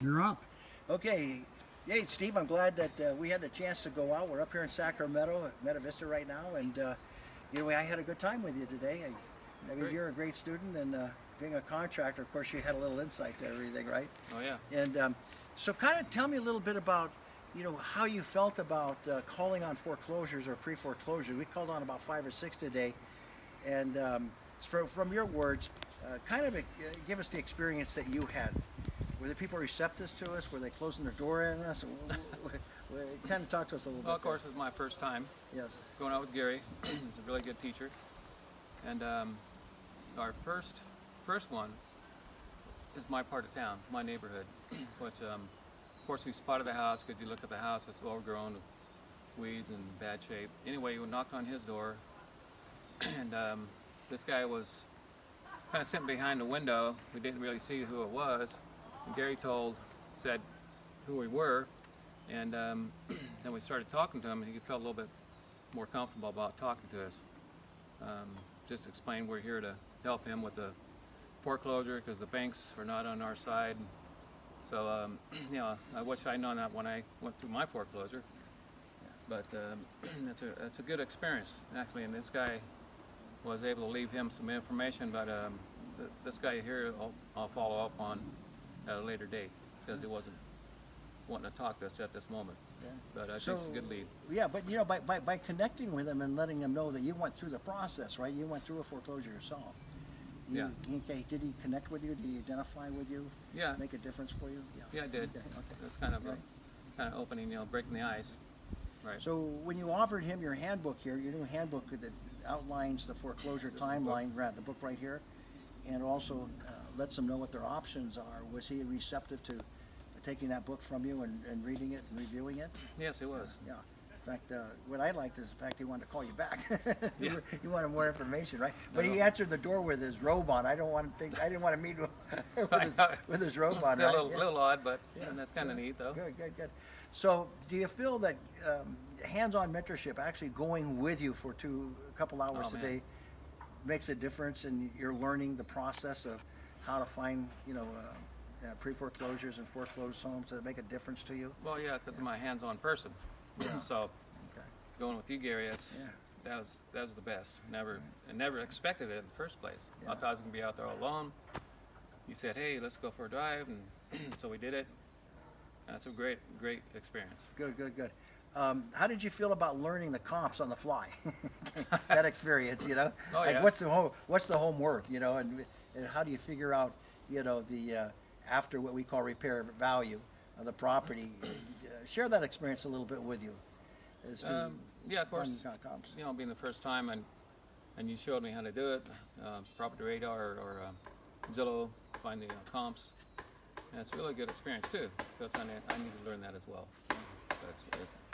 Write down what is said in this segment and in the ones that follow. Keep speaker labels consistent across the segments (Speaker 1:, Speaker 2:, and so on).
Speaker 1: You're up.
Speaker 2: Okay. Hey, Steve, I'm glad that we had the chance to go out. We're up here in Sacramento at Meta Vista right now, and I had a good time with you today. I
Speaker 3: That's
Speaker 2: mean,
Speaker 3: great.
Speaker 2: you're a great student, and being a contractor, of course, you had a little insight to everything, right?
Speaker 3: Oh yeah.
Speaker 2: And so, kind of tell me a little bit about, how you felt about calling on foreclosures or pre-foreclosures. We called on about 5 or 6 today, and from your words, give us the experience that you had. Were the people receptive to us? Were they closing their door on us? Kind of talk to us a little
Speaker 3: Well,
Speaker 2: bit.
Speaker 3: of course, it's my first time
Speaker 2: Yes.
Speaker 3: going out with Gary. He's a really good teacher, and our first one is my part of town, my neighborhood. But of course, we spotted the house because you look at the house; it's overgrown with weeds and bad shape. Anyway, we knocked on his door, and this guy was kind of sitting behind the window. We didn't really see who it was. And Gary said who we were, and then we started talking to him, and he felt a little bit more comfortable about talking to us. Just explain we're here to help him with the foreclosure because the banks are not on our side. So, I wish I'd known that when I went through my foreclosure. But that's a good experience actually, and this guy was able to leave him some information. But this guy here, I'll follow up on at a later date because he wasn't wanting to talk to us at this moment.
Speaker 2: Yeah.
Speaker 3: But I think it's a good lead.
Speaker 2: Yeah, but by connecting with them and letting them know that you went through the process, right? You went through a foreclosure yourself.
Speaker 3: Yeah.
Speaker 2: Okay. Did he connect with you? Did he identify with you?
Speaker 3: Yeah.
Speaker 2: Make a difference for you?
Speaker 3: Yeah, I did.
Speaker 2: Okay.
Speaker 3: It's kind of
Speaker 2: Okay.
Speaker 3: kind of opening, breaking the ice. Right.
Speaker 2: So when you offered him your handbook here, your new handbook that outlines the foreclosure
Speaker 3: This is the
Speaker 2: timeline, right, the book right here, and also lets them know what their options are, was he receptive to taking that book from you and reading it and reviewing it?
Speaker 3: Yes, it was.
Speaker 2: Yeah. In fact, what I liked is the fact he wanted to call you back.
Speaker 3: Yeah.
Speaker 2: You wanted more information, right? But he
Speaker 3: No.
Speaker 2: answered the door with his robe on. I didn't want to meet with his robe on,
Speaker 3: It's a
Speaker 2: right?
Speaker 3: little odd, but
Speaker 2: Yeah.
Speaker 3: that's kind of neat, though.
Speaker 2: Good. So, do you feel that hands-on mentorship, actually going with you for a couple hours
Speaker 3: Oh,
Speaker 2: a
Speaker 3: man.
Speaker 2: day, makes a difference in your learning the process of how to find, pre-foreclosures and foreclosed homes? Does it make a difference to you?
Speaker 3: Well, yeah, because I'm a hands-on person.
Speaker 2: Yeah.
Speaker 3: So
Speaker 2: Okay.
Speaker 3: going with you, Gary,
Speaker 2: Yeah.
Speaker 3: that was the best. I never expected it in the first place.
Speaker 2: Yeah.
Speaker 3: I thought I was gonna be out there all alone. You said, "Hey, let's go for a drive," and so we did it. And it's a great experience.
Speaker 2: Good. How did you feel about learning the comps on the fly? That experience,
Speaker 3: Oh,
Speaker 2: like
Speaker 3: yeah.
Speaker 2: what's the home worth, and how do you figure out, the after what we call repair value of the property? Share that experience a little bit with you. As to
Speaker 3: Yeah, of course.
Speaker 2: finding comps.
Speaker 3: Being the first time, and you showed me how to do it, Property Radar or Zillow, find the comps. And it's a really good experience too, because I need to learn that as well.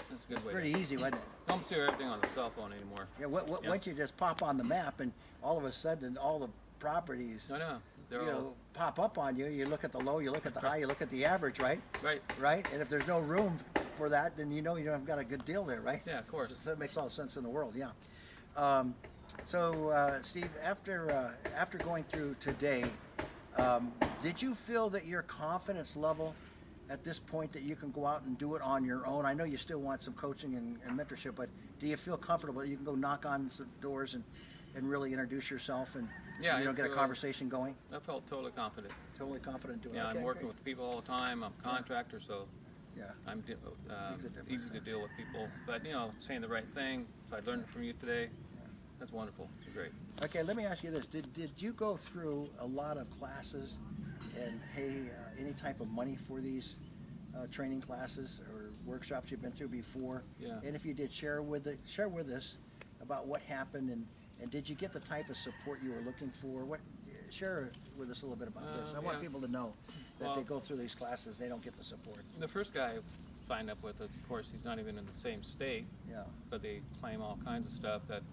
Speaker 3: That's a good way.
Speaker 2: Pretty easy, wasn't it?
Speaker 3: I almost do everything on the cell phone anymore.
Speaker 2: Yeah.
Speaker 3: Yeah.
Speaker 2: Once you just pop on the map, and all of a sudden all the properties,
Speaker 3: I know. They're all
Speaker 2: pop up on you. You look at the low, you look at the high, you look at the average, right?
Speaker 3: right.
Speaker 2: Right? And if there's no room for that, then you haven't got a good deal there, right?
Speaker 3: Yeah, of course.
Speaker 2: So it makes all the sense in the world, yeah. Steve, after going through today, did you feel that your confidence level at this point that you can go out and do it on your own? I know you still want some coaching and mentorship, but do you feel comfortable that you can go knock on some doors and really introduce yourself and
Speaker 3: Yeah, I
Speaker 2: get a
Speaker 3: feel-
Speaker 2: conversation going?
Speaker 3: I felt totally confident.
Speaker 2: Totally confident doing it.
Speaker 3: Yeah,
Speaker 2: Okay,
Speaker 3: I'm working
Speaker 2: great.
Speaker 3: with people all the time. I'm a contractor, so
Speaker 2: Yeah.
Speaker 3: I'm
Speaker 2: Makes a difference,
Speaker 3: easy to deal with people. But saying the right thing. So I learned from you today. That's wonderful. It's great.
Speaker 2: Okay, let me ask you this: Did you go through a lot of classes and pay any type of money for these training classes or workshops you've been through before?
Speaker 3: Yeah.
Speaker 2: And if you did, share with us about what happened, and did you get the type of support you were looking for? Share with us a little bit about this. I want
Speaker 3: Yeah.
Speaker 2: people to know that
Speaker 3: Well-
Speaker 2: they go through these classes, they don't get the support.
Speaker 3: The first guy I signed up with us, of course, he's not even in the same state,
Speaker 2: Yeah.
Speaker 3: but they claim all kinds of stuff that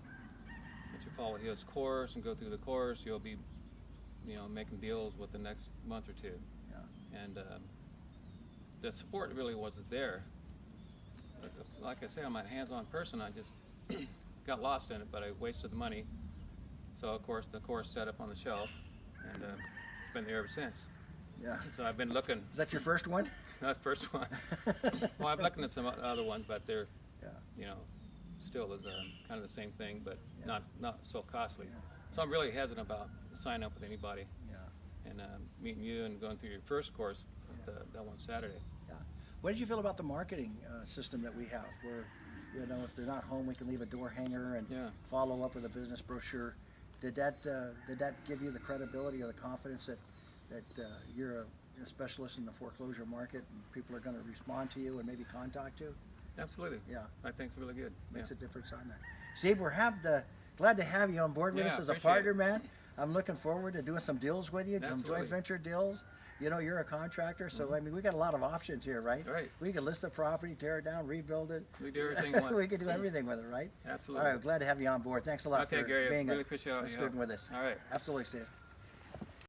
Speaker 3: if you follow his course and go through the course, you'll be, making deals with the next month or two.
Speaker 2: Yeah.
Speaker 3: And the support really wasn't there. Like I say, I'm a hands-on person. I just got lost in it, but I wasted the money. So of course the course set up on the shelf, and it's been there ever since.
Speaker 2: Yeah.
Speaker 3: So I've been looking.
Speaker 2: Is that your first one?
Speaker 3: Not first one. Well, I've looked at some other ones, but they're,
Speaker 2: Yeah.
Speaker 3: you know, still is kind of the same thing, but
Speaker 2: Yeah.
Speaker 3: not so costly.
Speaker 2: Yeah.
Speaker 3: So I'm really hesitant about signing up with anybody
Speaker 2: Yeah.
Speaker 3: and meeting you and going through your first course that one Saturday.
Speaker 2: Yeah. What did you feel about the marketing system that we have, where, you know, if they're not home, we can leave a door hanger and
Speaker 3: Yeah.
Speaker 2: follow up with a business brochure. Did that give you the credibility or the confidence that you're a specialist in the foreclosure market and people are going to respond to you and maybe contact you?
Speaker 3: Absolutely.
Speaker 2: Yeah.
Speaker 3: I think it's really good.
Speaker 2: Makes
Speaker 3: Yeah.
Speaker 2: a difference on that. Steve, we're glad to have you on board with
Speaker 3: Yeah,
Speaker 2: us as a
Speaker 3: appreciate
Speaker 2: partner,
Speaker 3: it.
Speaker 2: man. I'm looking forward to doing some deals with you, some
Speaker 3: Absolutely.
Speaker 2: joint venture deals. You know, you're a contractor, so I mean, we got a lot of options here, right?
Speaker 3: Right.
Speaker 2: We can list the property, tear it down, rebuild it.
Speaker 3: We do everything we want.
Speaker 2: We can do everything with it, right?
Speaker 3: Absolutely.
Speaker 2: All right, glad to have you on board. Thanks a lot
Speaker 3: Okay,
Speaker 2: for
Speaker 3: Gary, I
Speaker 2: being
Speaker 3: really
Speaker 2: a
Speaker 3: appreciate all your
Speaker 2: student
Speaker 3: help.
Speaker 2: with us.
Speaker 3: All right.
Speaker 2: Absolutely, Steve.